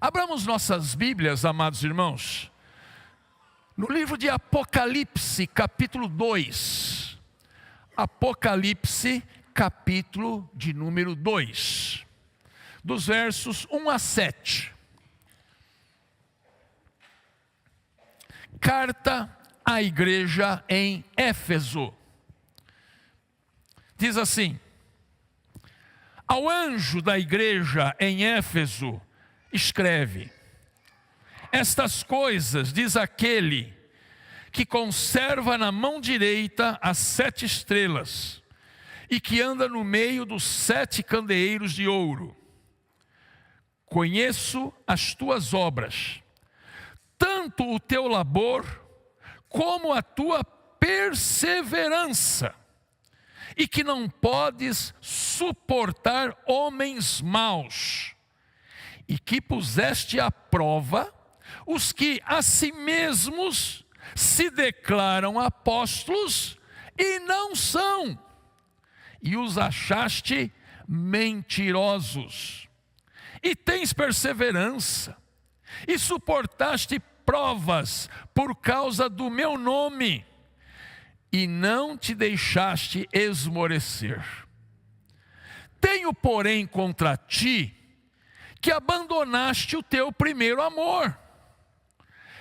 Abramos nossas Bíblias, amados irmãos, no livro de Apocalipse, capítulo 2. Apocalipse, capítulo de número 2, dos versos 1 a 7. Carta à igreja em Éfeso. Diz assim: ao anjo da igreja em Éfeso, escreve: estas coisas diz aquele que conserva na mão direita as 7 estrelas e que anda no meio dos 7 candeeiros de ouro. Conheço as tuas obras, tanto o teu labor como a tua perseverança, e que não podes suportar homens maus, e que puseste à prova os que a si mesmos se declaram apóstolos e não são, e os achaste mentirosos. E tens perseverança, e suportaste provas por causa do meu nome, e não te deixaste esmorecer. Tenho, porém, contra ti que abandonaste o teu primeiro amor.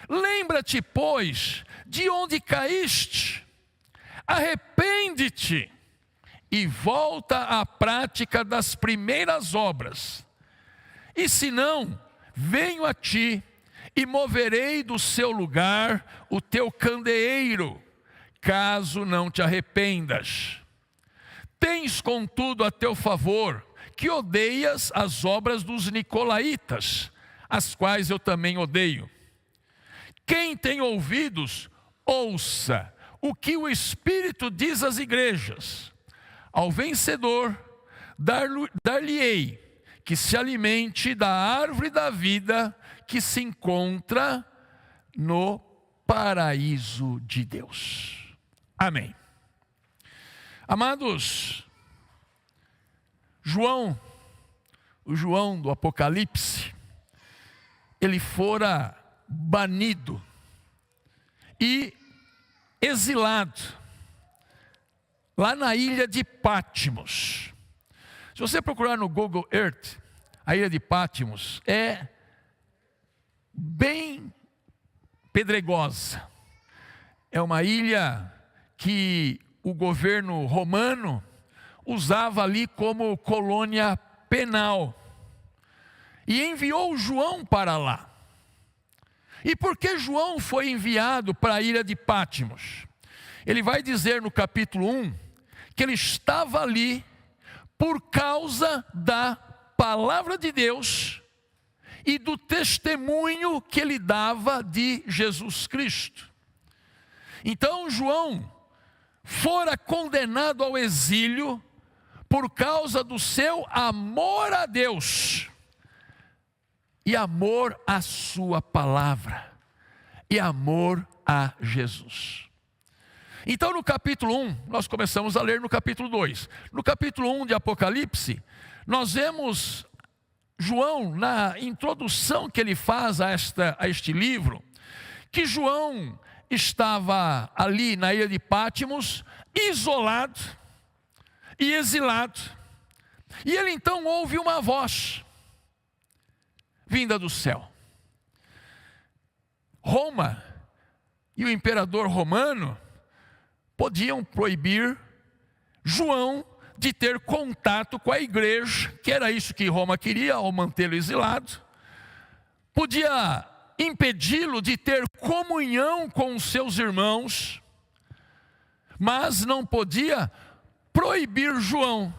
Lembra-te, pois, de onde caíste, arrepende-te e volta à prática das primeiras obras. E se não, venho a ti e moverei do seu lugar o teu candeeiro, caso não te arrependas. Tens, contudo, a teu favor que odeias as obras dos nicolaítas, as quais eu também odeio. Quem tem ouvidos, ouça o que o Espírito diz às igrejas. Ao vencedor, dar-lhe-ei que se alimente da árvore da vida que se encontra no paraíso de Deus. Amém. Amados, o João do Apocalipse, ele fora banido e exilado lá na ilha de Patmos. Se você procurar no Google Earth, a ilha de Patmos é bem pedregosa. É uma ilha que o governo romano usava ali como colônia penal. E enviou João para lá. E por que João foi enviado para a ilha de Patmos? Ele vai dizer no capítulo 1 que ele estava ali por causa da palavra de Deus e do testemunho que ele dava de Jesus Cristo. Então João fora condenado ao exílio por causa do seu amor a Deus e amor à sua palavra e amor a Jesus. Então no capítulo 1, nós começamos a ler no capítulo 2. No capítulo 1 de Apocalipse, nós vemos João, na introdução que ele faz a este livro, que João estava ali na ilha de Patmos, isolado e exilado. E ele então ouve uma voz vinda do céu. Roma e o imperador romano podiam proibir João de ter contato com a igreja, que era isso que Roma queria ao mantê-lo exilado. Podia impedi-lo de ter comunhão com os seus irmãos, mas não podia proibir João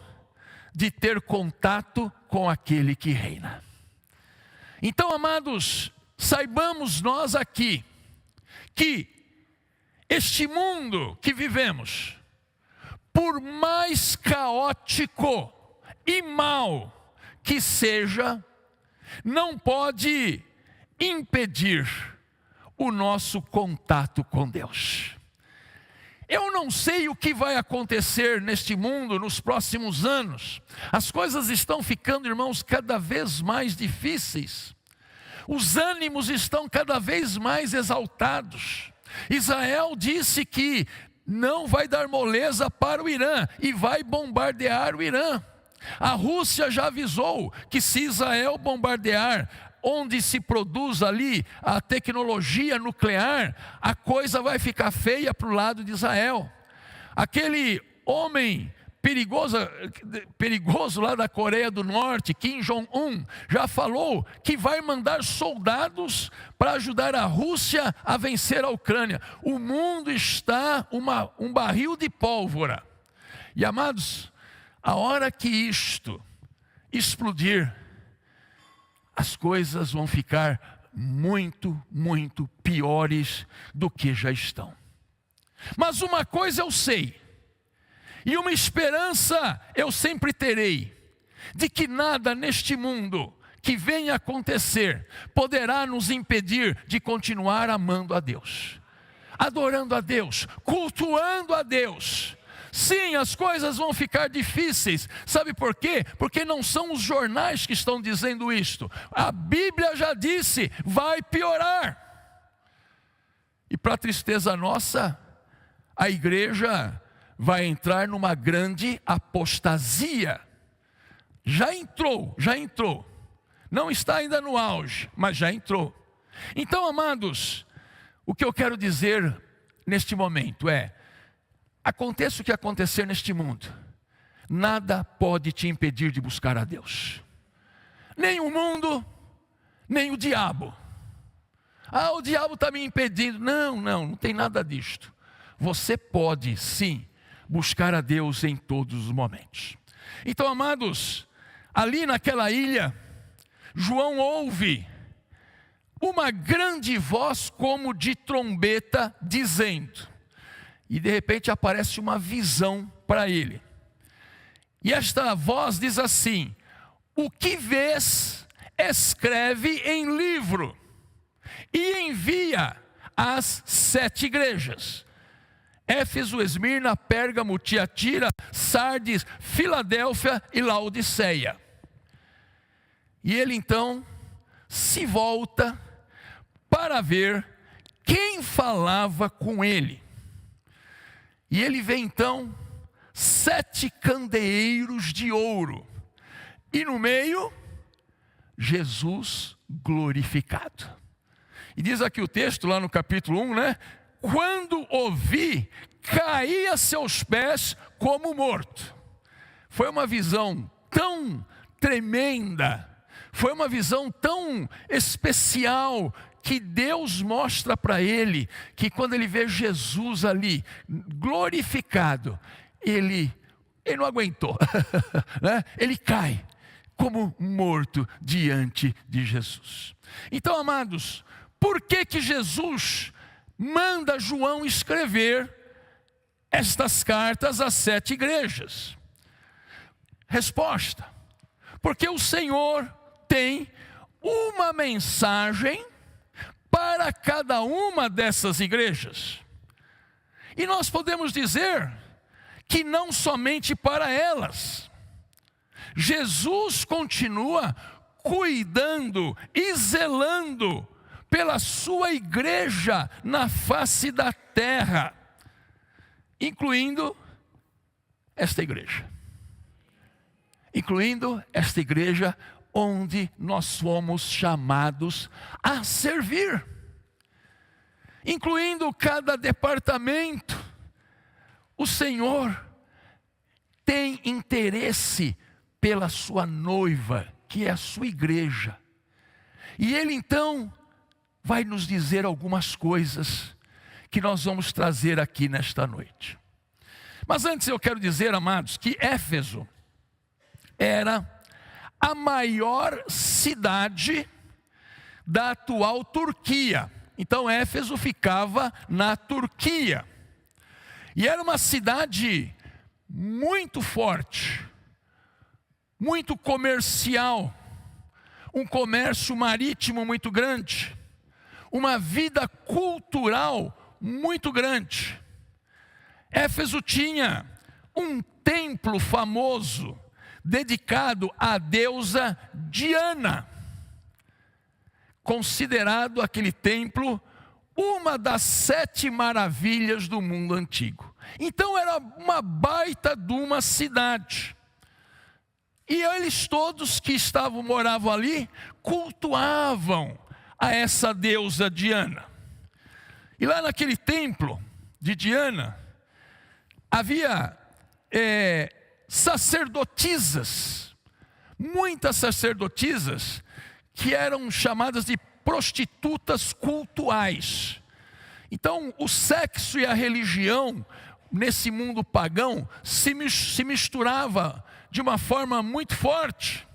de ter contato com aquele que reina. Então, amados, saibamos nós aqui que este mundo que vivemos, por mais caótico e mau que seja, não pode impedir o nosso contato com Deus. Eu não sei o que vai acontecer neste mundo nos próximos anos. As coisas estão ficando, irmãos, cada vez mais difíceis. Os ânimos estão cada vez mais exaltados. Israel disse que não vai dar moleza para o Irã e vai bombardear o Irã. A Rússia já avisou que se Israel bombardear onde se produz ali a tecnologia nuclear, a coisa vai ficar feia para o lado de Israel. Aquele homem perigoso lá da Coreia do Norte, Kim Jong-un, já falou que vai mandar soldados para ajudar a Rússia a vencer a Ucrânia. O mundo está um barril de pólvora. E amados, a hora que isto explodir, as coisas vão ficar muito, muito piores do que já estão. Mas uma coisa eu sei, e uma esperança eu sempre terei, de que nada neste mundo que venha a acontecer poderá nos impedir de continuar amando a Deus, adorando a Deus, cultuando a Deus. Sim, as coisas vão ficar difíceis. Sabe por quê? Porque não são os jornais que estão dizendo isto. A Bíblia já disse, vai piorar. E para tristeza nossa, a igreja vai entrar numa grande apostasia. Já entrou. Não está ainda no auge, mas já entrou. Então, amados, o que eu quero dizer neste momento é: aconteça o que acontecer neste mundo, nada pode te impedir de buscar a Deus. Nem o mundo, nem o diabo. O diabo está me impedindo. Não tem nada disto. Você pode sim buscar a Deus em todos os momentos. Então, amados, ali naquela ilha, João ouve uma grande voz como de trombeta dizendo, e de repente aparece uma visão para ele. E esta voz diz assim: o que vês, escreve em livro e envia às 7 igrejas: Éfeso, Esmirna, Pérgamo, Tiatira, Sardes, Filadélfia e Laodiceia. E ele então se volta para ver quem falava com ele. E ele vê então 7 candeeiros de ouro, e no meio, Jesus glorificado. E diz aqui o texto, lá no capítulo 1, né? Quando o vi, caí a seus pés como morto. Foi uma visão tão tremenda, foi uma visão tão especial, que Deus mostra para ele, que quando ele vê Jesus ali, glorificado, ele não aguentou, né? Ele cai como morto diante de Jesus. Então, amados, por que Jesus manda João escrever estas cartas às 7 igrejas? Resposta: porque o Senhor tem uma mensagem para cada uma dessas igrejas. E nós podemos dizer que não somente para elas. Jesus continua cuidando e zelando pela sua igreja na face da terra, incluindo esta igreja. Incluindo esta igreja onde nós fomos chamados a servir. Incluindo cada departamento. O Senhor tem interesse pela sua noiva, que é a sua igreja. E Ele então vai nos dizer algumas coisas que nós vamos trazer aqui nesta noite. Mas antes eu quero dizer, amados, que Éfeso era a maior cidade da atual Turquia. Então Éfeso ficava na Turquia. E era uma cidade muito forte, muito comercial, um comércio marítimo muito grande, uma vida cultural muito grande. Éfeso tinha um templo famoso, dedicado à deusa Diana. considerado aquele templo uma das 7 maravilhas do mundo antigo. Então era uma baita de uma cidade. E eles todos que moravam ali, cultuavam a essa deusa Diana. E lá naquele templo de Diana, havia sacerdotisas, muitas sacerdotisas, que eram chamadas de prostitutas cultuais. Então, o sexo e a religião, nesse mundo pagão, se misturava de uma forma muito forte.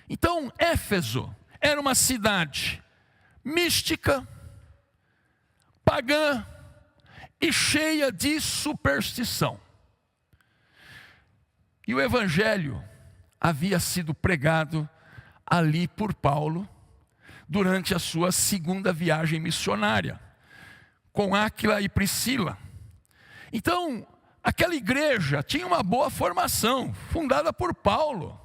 Então, Éfeso era uma cidade mística, pagã e cheia de superstição. E o evangelho havia sido pregado ali por Paulo durante a sua segunda viagem missionária, com Áquila e Priscila. Então, aquela igreja tinha uma boa formação, fundada por Paulo,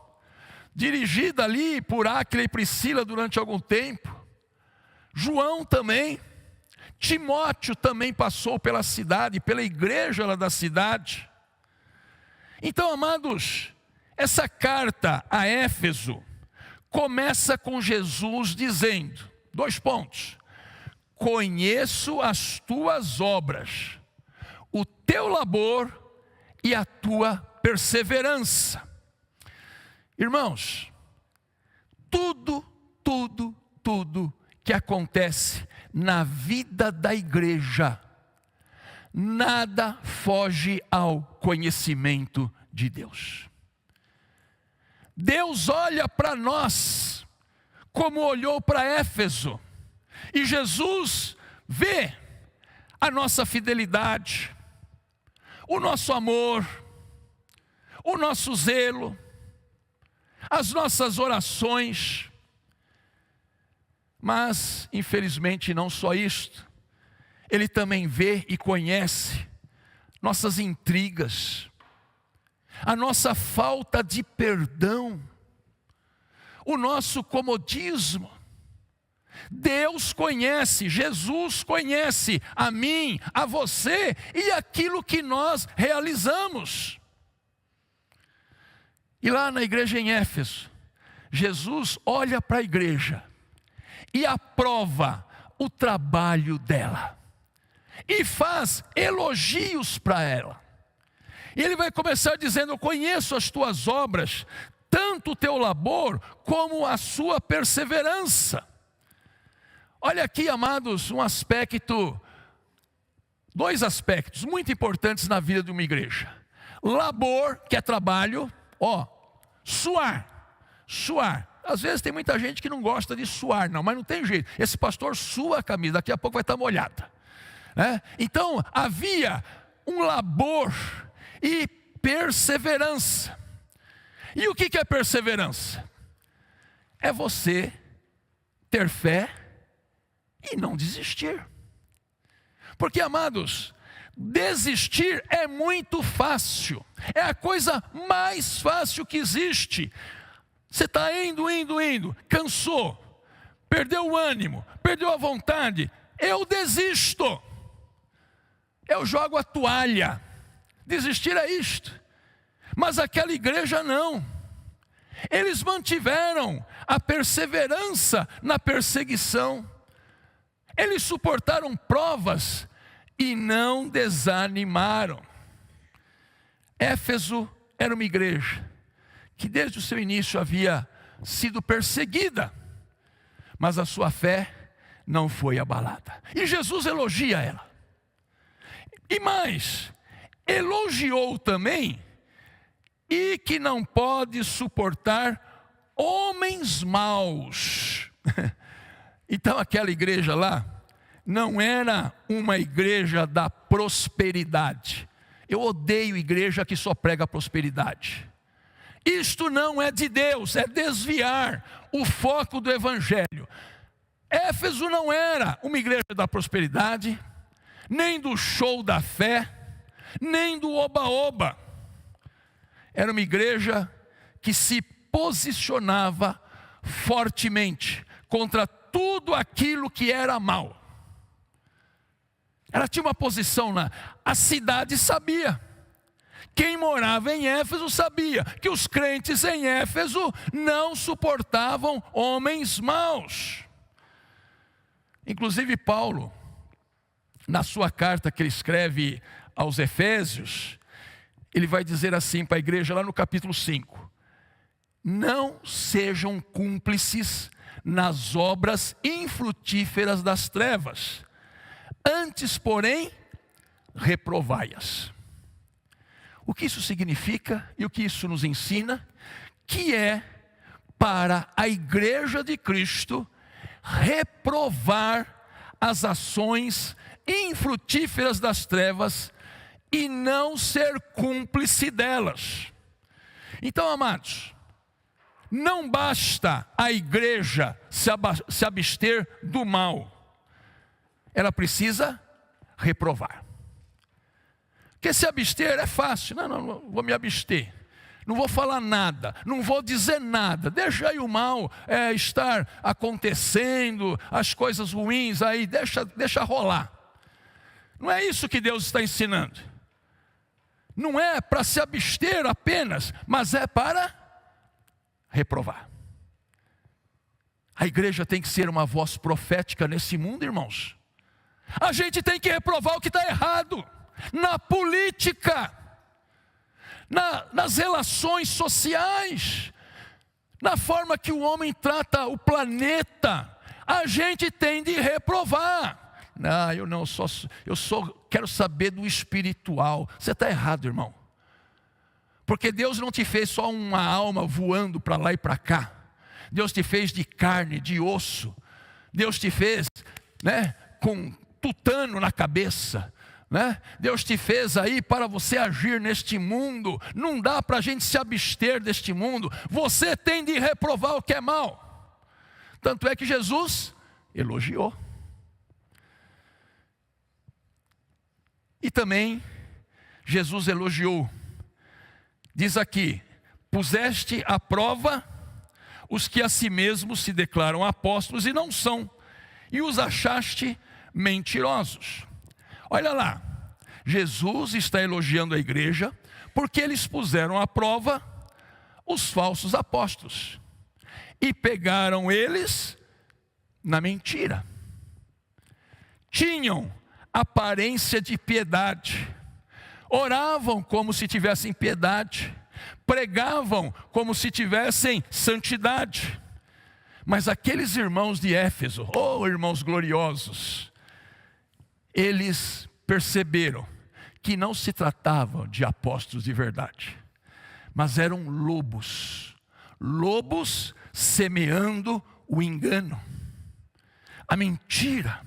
dirigida ali por Áquila e Priscila durante algum tempo. João também, Timóteo também passou pela cidade, pela igreja lá da cidade. Então, amados, essa carta a Éfeso começa com Jesus dizendo, 2 pontos: conheço as tuas obras, o teu labor e a tua perseverança. Irmãos, tudo que acontece na vida da igreja, nada foge ao conhecimento de Deus. Deus olha para nós como olhou para Éfeso, e Jesus vê a nossa fidelidade, o nosso amor, o nosso zelo, as nossas orações. Mas, infelizmente, não só isto, Ele também vê e conhece nossas intrigas, a nossa falta de perdão, o nosso comodismo. Deus conhece, Jesus conhece a mim, a você e aquilo que nós realizamos. E lá na igreja em Éfeso, Jesus olha para a igreja e aprova o trabalho dela, e faz elogios para ela. E ele vai começar dizendo: eu conheço as tuas obras, tanto o teu labor, como a sua perseverança. Olha aqui, amados, dois aspectos muito importantes na vida de uma igreja. Labor, que é trabalho, suar. Às vezes tem muita gente que não gosta de suar, mas não tem jeito. Esse pastor sua a camisa, daqui a pouco vai estar molhada. Então, havia um labor e perseverança. E o que é perseverança? É você ter fé e não desistir. Porque, amados, desistir é muito fácil. É a coisa mais fácil que existe. Você está indo, cansou, perdeu o ânimo, perdeu a vontade. Eu desisto. Eu jogo a toalha. Desistir é isto. Mas aquela igreja não. Eles mantiveram a perseverança na perseguição. Eles suportaram provas e não desanimaram. Éfeso era uma igreja que desde o seu início havia sido perseguida, mas a sua fé não foi abalada. E Jesus elogia ela. E mais, elogiou também, e que não pode suportar homens maus. Então aquela igreja lá não era uma igreja da prosperidade. Eu odeio igreja que só prega prosperidade. Isto não é de Deus, é desviar o foco do evangelho. Éfeso não era uma igreja da prosperidade, nem do show da fé, nem do oba-oba. Era uma igreja que se posicionava fortemente contra tudo aquilo que era mal. Ela tinha uma posição lá. A cidade sabia. Quem morava em Éfeso sabia que os crentes em Éfeso não suportavam homens maus. Inclusive Paulo, na sua carta que ele escreve aos Efésios, ele vai dizer assim para a igreja lá no capítulo 5: não sejam cúmplices nas obras infrutíferas das trevas, antes, porém, reprovai-as. O que isso significa e o que isso nos ensina? Que é para a igreja de Cristo reprovar as ações infrutíferas das trevas e não ser cúmplice delas. Então, amados, não basta a igreja se abster do mal, ela precisa reprovar. Porque se abster é fácil. Não vou me abster. Não vou falar nada, não vou dizer nada. Deixa aí o mal estar acontecendo, as coisas ruins aí, deixa rolar. Não é isso que Deus está ensinando. Não é para se abster apenas, mas é para reprovar. A igreja tem que ser uma voz profética nesse mundo, irmãos. A gente tem que reprovar o que está errado na política, nas relações sociais, na forma que o homem trata o planeta. A gente tem de reprovar. Quero saber do espiritual. Você está errado, irmão. Porque Deus não te fez só uma alma voando para lá e para cá. Deus te fez de carne, de osso. Deus te fez, com tutano na cabeça. Deus te fez aí para você agir neste mundo. Não dá para a gente se abster deste mundo. Você tem de reprovar o que é mal. Tanto é que Jesus elogiou. E também Jesus elogiou. Diz aqui: puseste à prova os que a si mesmos se declaram apóstolos e não são, e os achaste mentirosos. Olha lá, Jesus está elogiando a igreja porque eles puseram à prova os falsos apóstolos e pegaram eles na mentira. Tinham aparência de piedade, oravam como se tivessem piedade, pregavam como se tivessem santidade. Mas aqueles irmãos de Éfeso, irmãos gloriosos, eles perceberam que não se tratava de apóstolos de verdade, mas eram lobos semeando o engano, a mentira,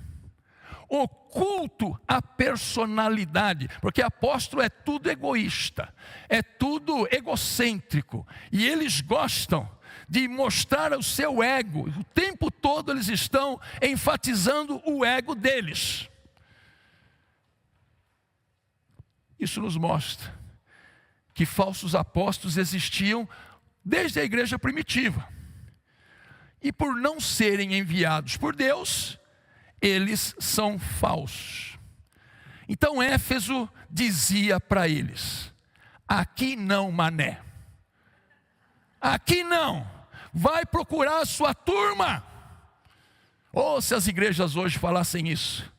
o culto à personalidade, porque apóstolo é tudo egoísta, é tudo egocêntrico, e eles gostam de mostrar o seu ego. O tempo todo eles estão enfatizando o ego deles. Isso nos mostra que falsos apóstolos existiam desde a igreja primitiva. E por não serem enviados por Deus, eles são falsos. Então Éfeso dizia para eles: aqui não, mané. Aqui não. Vai procurar a sua turma. Se as igrejas hoje falassem isso.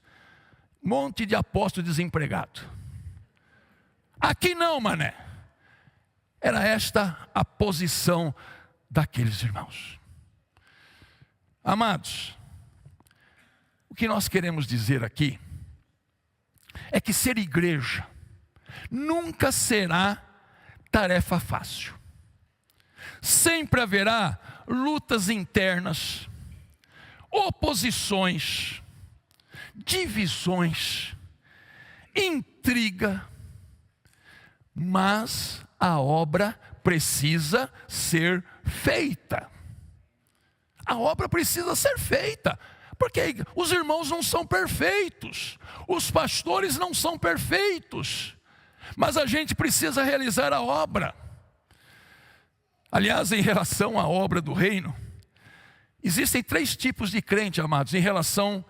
Monte de apóstolo desempregado. Aqui não, mané. Era esta a posição daqueles irmãos. Amados, o que nós queremos dizer aqui é que ser igreja nunca será tarefa fácil. Sempre haverá lutas internas, oposições, divisões, intriga, mas a obra precisa ser feita. A obra precisa ser feita, porque os irmãos não são perfeitos, os pastores não são perfeitos, mas a gente precisa realizar a obra. Aliás, em relação à obra do reino, Existem 3 tipos de crente, amados, em relação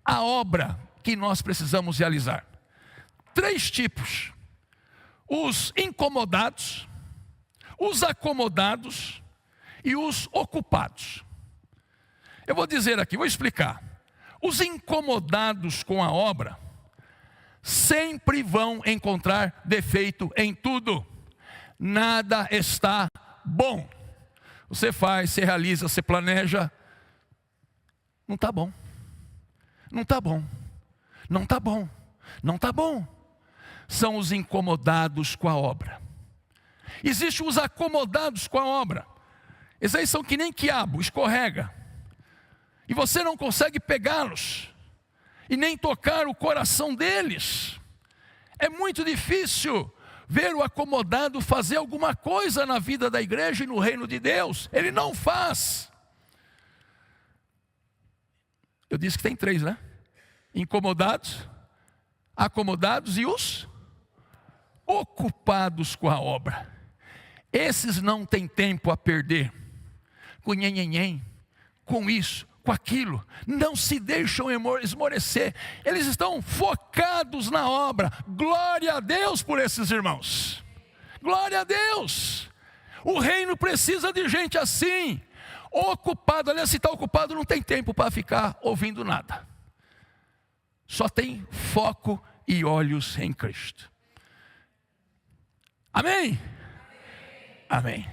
à obra que nós precisamos realizar. 3 tipos: os incomodados, os acomodados e os ocupados. Eu vou dizer aqui, vou explicar. Os incomodados com a obra sempre vão encontrar defeito em tudo. Nada está bom. Você faz, você realiza, você planeja. Não está bom. Não está bom. Não está bom. Não está bom. São os incomodados com a obra. Existem os acomodados com a obra. Esses aí são que nem quiabo, escorrega. E você não consegue pegá-los. E nem tocar o coração deles. É muito difícil ver o acomodado fazer alguma coisa na vida da igreja e no reino de Deus. Ele não faz. Eu disse que tem 3, né? Incomodados, acomodados e os ocupados com a obra. Esses não têm tempo a perder com nhenhenhen, com isso, com aquilo. Não se deixam esmorecer. Eles estão focados na obra. Glória a Deus por esses irmãos. Glória a Deus. O reino precisa de gente assim. Ocupado, aliás, se está ocupado não tem tempo para ficar ouvindo nada. Só tem foco e olhos em Cristo. Amém? Amém.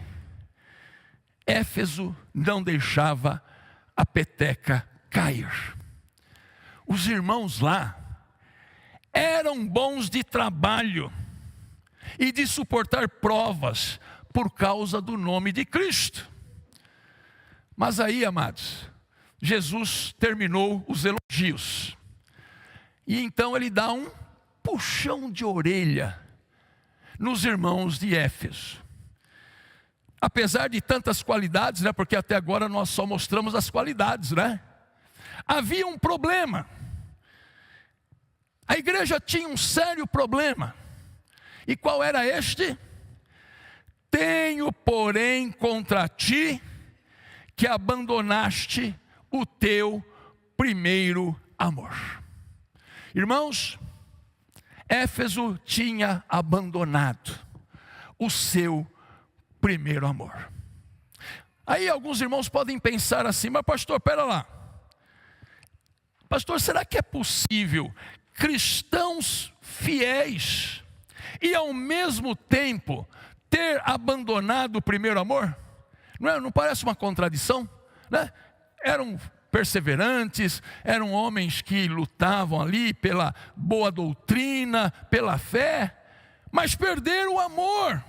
Éfeso não deixava a peteca cair. Os irmãos lá eram bons de trabalho e de suportar provas por causa do nome de Cristo. Mas aí, amados, Jesus terminou os elogios. E então ele dá um puxão de orelha nos irmãos de Éfeso. Apesar de tantas qualidades, né, porque até agora nós só mostramos as qualidades, né? Havia um problema. A igreja tinha um sério problema. E qual era este? Tenho, porém, contra ti que abandonaste o teu primeiro amor. Irmãos, Éfeso tinha abandonado o seu primeiro amor. Aí alguns irmãos podem pensar assim: mas pastor, pera lá. Pastor, será que é possível cristãos fiéis e ao mesmo tempo ter abandonado o primeiro amor? Não parece uma contradição? Né? Eram perseverantes, eram homens que lutavam ali pela boa doutrina, pela fé, mas perderam o amor.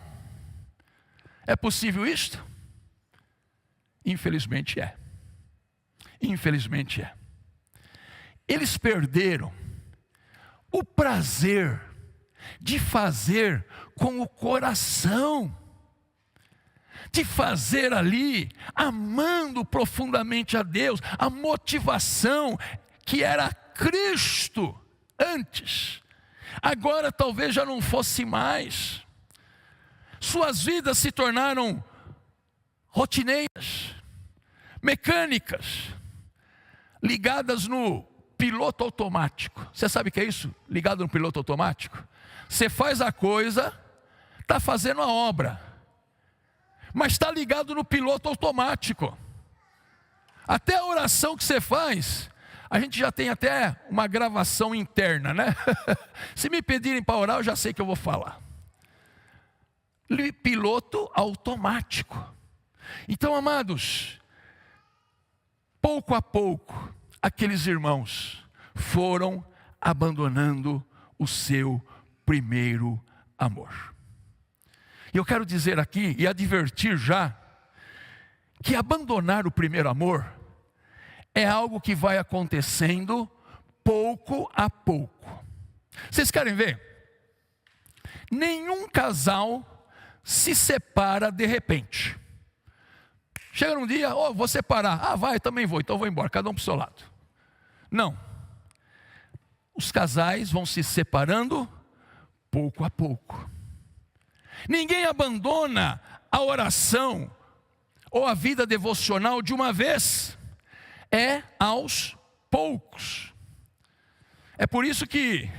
É possível isto? Infelizmente é. Infelizmente é. Eles perderam o prazer de fazer com o coração, de fazer ali, amando profundamente a Deus, a motivação que era Cristo antes, agora talvez já não fosse mais. Suas vidas se tornaram rotineiras, mecânicas, ligadas no piloto automático. Você sabe o que é isso? Ligado no piloto automático? Você faz a coisa, está fazendo a obra, mas está ligado no piloto automático. Até a oração que você faz, a gente já tem até uma gravação interna, né? Se me pedirem para orar, eu já sei que eu vou falar. Piloto automático. Então, amados, pouco a pouco, aqueles irmãos foram abandonando o seu primeiro amor. E eu quero dizer aqui e advertir já, que abandonar o primeiro amor é algo que vai acontecendo pouco a pouco. Vocês querem ver? Nenhum casal se separa de repente. Chega um dia, vou separar. Ah, vai, também vou, então vou embora, cada um para o seu lado. Não. Os casais vão se separando pouco a pouco. Ninguém abandona a oração ou a vida devocional de uma vez. é aos poucos. É por isso que,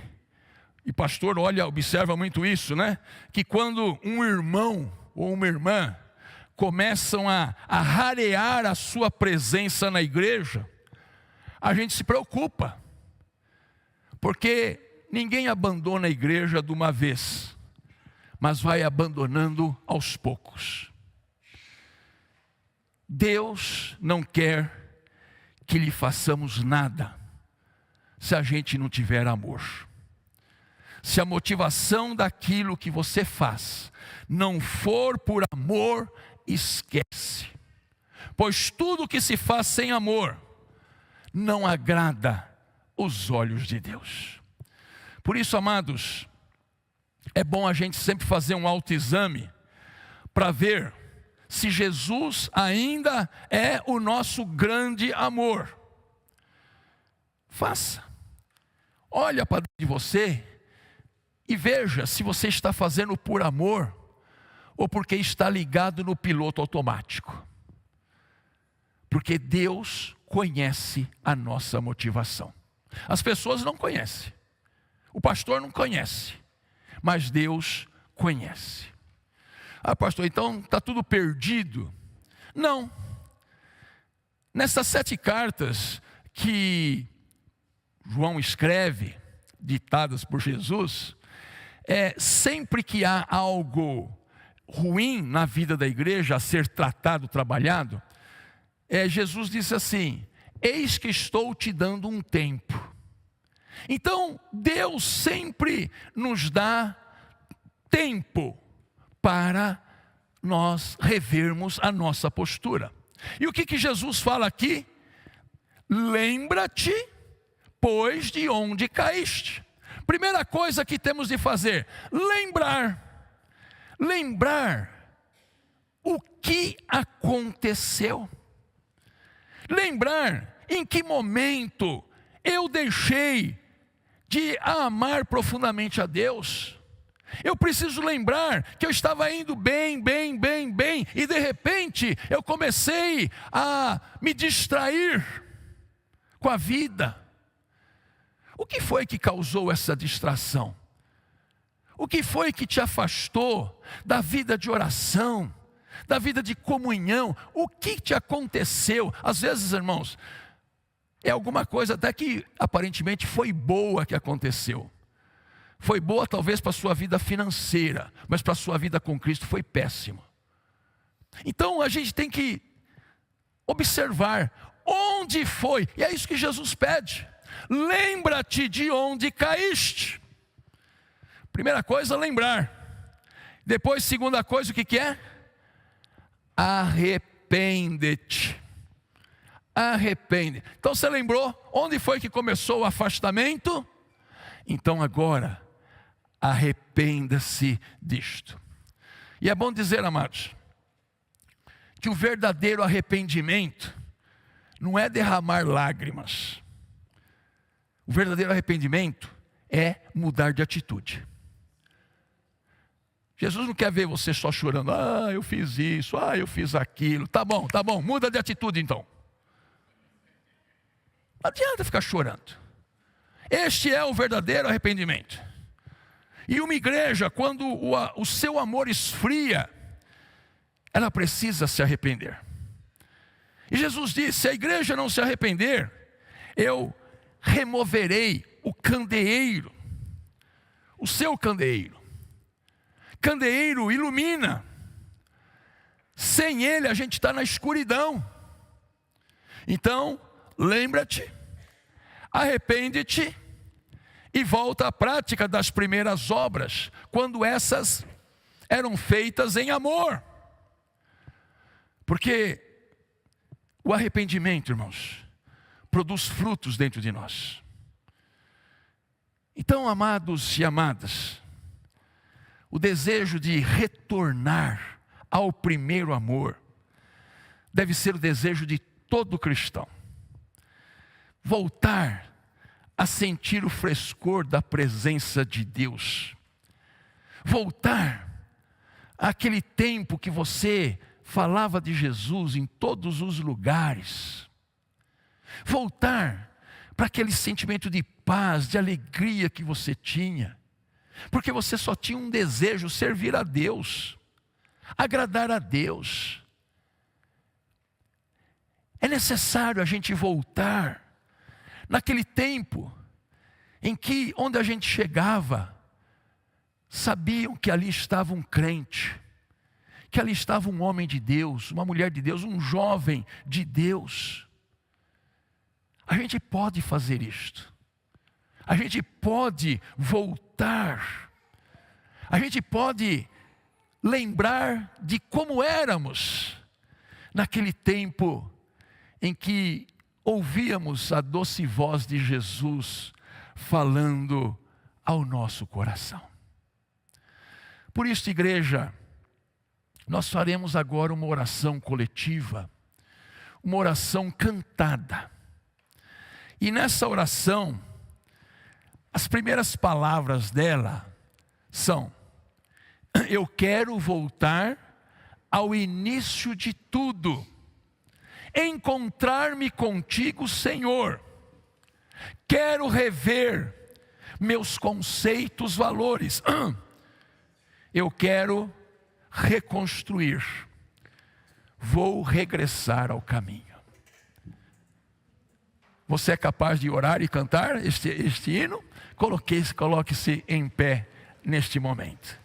e pastor, observa muito isso, né? Que quando um irmão ou uma irmã começam a rarear a sua presença na igreja, a gente se preocupa, porque ninguém abandona a igreja de uma vez, mas vai abandonando aos poucos. Deus não quer que lhe façamos nada se a gente não tiver amor. Se a motivação daquilo que você faz não for por amor, esquece. Pois tudo que se faz sem amor não agrada os olhos de Deus. Por isso, amados, é bom a gente sempre fazer um autoexame para ver se Jesus ainda é o nosso grande amor. Faça. Olha para dentro de você e veja se você está fazendo por amor ou porque está ligado no piloto automático. Porque Deus conhece a nossa motivação. As pessoas não conhecem. O pastor não conhece. Mas Deus conhece. Ah, pastor, então está tudo perdido? Não. Nessas 7 cartas que João escreve, ditadas por Jesus, sempre que há algo ruim na vida da igreja a ser tratado, trabalhado, Jesus disse assim: eis que estou te dando um tempo. Então Deus sempre nos dá tempo para nós revermos a nossa postura. E o que Jesus fala aqui? Lembra-te, pois, de onde caíste. Primeira coisa que temos de fazer: lembrar o que aconteceu. Lembrar em que momento eu deixei de amar profundamente a Deus. Eu preciso lembrar que eu estava indo bem, e de repente eu comecei a me distrair com a vida. O que foi que causou essa distração? O que foi que te afastou da vida de oração, da vida de comunhão? O que te aconteceu? Às vezes, irmãos, é alguma coisa até que aparentemente foi boa que aconteceu. Foi boa talvez para a sua vida financeira, mas para a sua vida com Cristo foi péssima. Então a gente tem que observar onde foi, e é isso que Jesus pede. Lembra-te de onde caíste. Primeira coisa, lembrar. Depois, segunda coisa, o que é? Arrepende-te. Arrepende. Então você lembrou onde foi que começou o afastamento? Então agora, arrependa-se disto. E é bom dizer, amados, que o verdadeiro arrependimento não é derramar lágrimas. O verdadeiro arrependimento é mudar de atitude. Jesus não quer ver você só chorando: ah, eu fiz isso, ah, eu fiz aquilo. Tá bom, muda de atitude então. Não adianta ficar chorando. Este é o verdadeiro arrependimento. E uma igreja, quando o seu amor esfria, ela precisa se arrepender. E Jesus disse: se a igreja não se arrepender, eu removerei o candeeiro, o seu candeeiro. Candeeiro ilumina. Sem ele a gente está na escuridão. Então, lembra-te, arrepende-te e volta à prática das primeiras obras, quando essas eram feitas em amor. Porque o arrependimento, irmãos, produz frutos dentro de nós. Então, amados e amadas, o desejo de retornar ao primeiro amor deve ser o desejo de todo cristão. Voltar a sentir o frescor da presença de Deus. Voltar àquele tempo que você falava de Jesus em todos os lugares. Voltar para aquele sentimento de paz, de alegria que você tinha. Porque você só tinha um desejo: servir a Deus, agradar a Deus. É necessário a gente voltar naquele tempo em que, onde a gente chegava, sabiam que ali estava um crente, que ali estava um homem de Deus, uma mulher de Deus, um jovem de Deus. A gente pode fazer isto. A gente pode voltar. A gente pode lembrar de como éramos naquele tempo em que ouvíamos a doce voz de Jesus falando ao nosso coração. Por isso, igreja, nós faremos agora uma oração coletiva, uma oração cantada. E nessa oração, as primeiras palavras dela são: eu quero voltar ao início de tudo, encontrar-me contigo, Senhor. Quero rever meus conceitos, valores. Eu quero reconstruir. Vou regressar ao caminho. Você é capaz de orar e cantar este hino? Coloque-se em pé neste momento.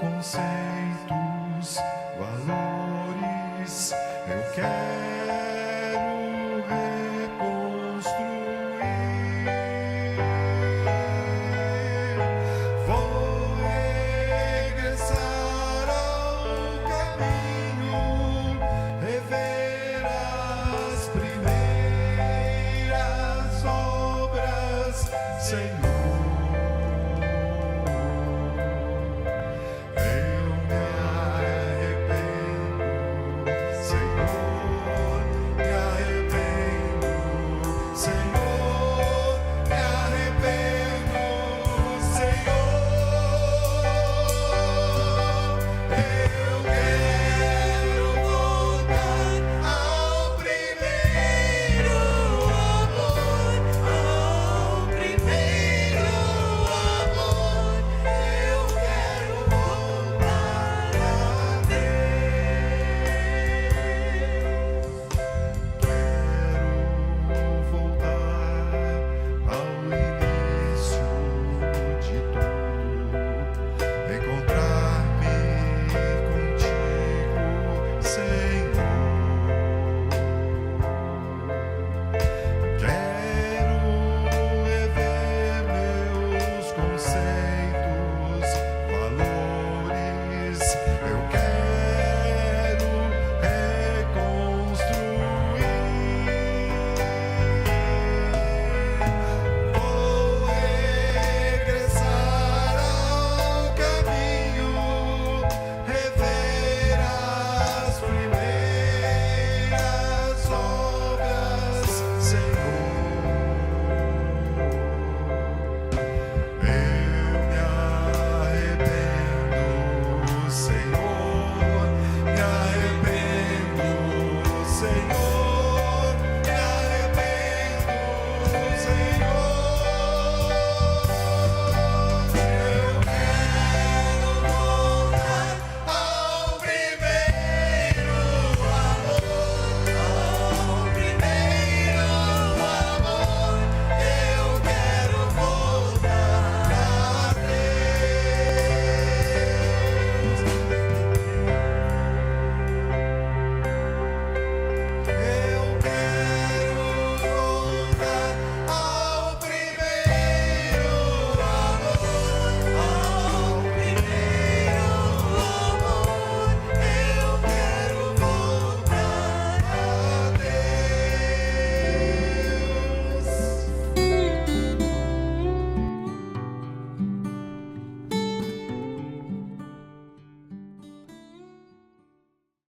Conceitos, valores, eu quero